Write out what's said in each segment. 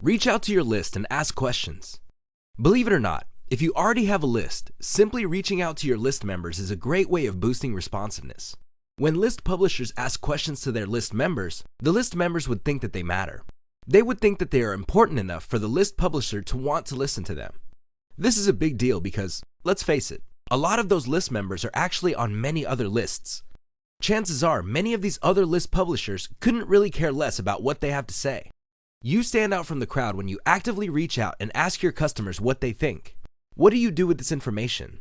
Reach out to your list and ask questions. Believe it or not, if you already have a list, simply reaching out to your list members is a great way of boosting responsiveness. When list publishers ask questions to their list members, the list members would think that they matter. They would think that they are important enough for the list publisher to want to listen to them. This is a big deal because, let's face it, a lot of those list members are actually on many other lists. Chances are many of these other list publishers couldn't really care less about what they have to say. You stand out from the crowd when you actively reach out and ask your customers what they think. What do you do with this information?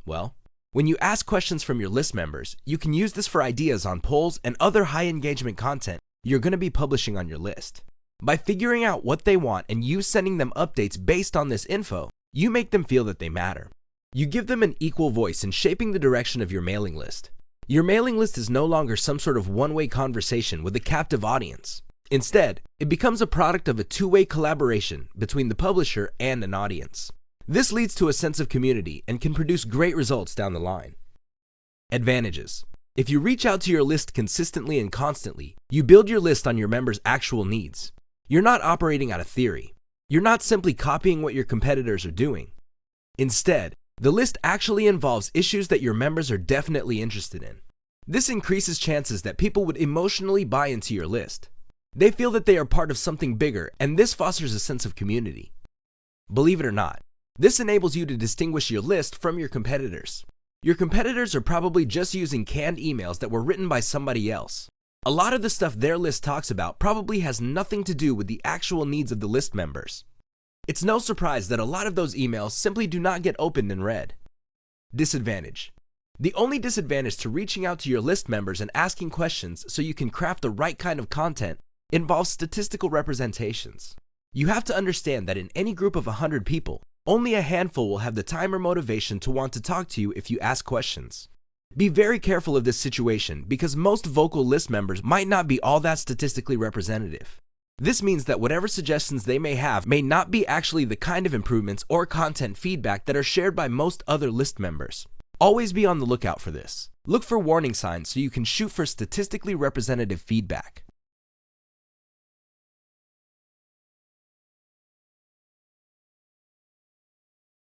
Well, when you ask questions from your list members, you can use this for ideas on polls and other high engagement content you're going to be publishing on your list. By figuring out what they want and you sending them updates based on this info, you make them feel that they matter. You give them an equal voice in shaping the direction of your mailing list. Your mailing list is no longer some sort of one-way conversation with a captive audience. Instead, it becomes a product of a two-way collaboration between the publisher and an audience. This leads to a sense of community and can produce great results down the line. Advantages. If you reach out to your list consistently and constantly, you build your list on your members' actual needs. You're not operating out of theory. You're not simply copying what your competitors are doing. Instead, the list actually involves issues that your members are definitely interested in. This increases chances that people would emotionally buy into your list. They feel that they are part of something bigger, and this fosters a sense of community. Believe it or not, this enables you to distinguish your list from your competitors. Your competitors are probably just using canned emails that were written by somebody else. A lot of the stuff their list talks about probably has nothing to do with the actual needs of the list members. It's no surprise that a lot of those emails simply do not get opened and read. Disadvantage. The only disadvantage to reaching out to your list members and asking questions so you can craft the right kind of content involves statistical representations. You have to understand that in any group of 100 people, only a handful will have the time or motivation to want to talk to you if you ask questions. Be very careful of this situation because most vocal list members might not be all that statistically representative. This means that whatever suggestions they may have may not be actually the kind of improvements or content feedback that are shared by most other list members. Always be on the lookout for this. Look for warning signs so you can shoot for statistically representative feedback.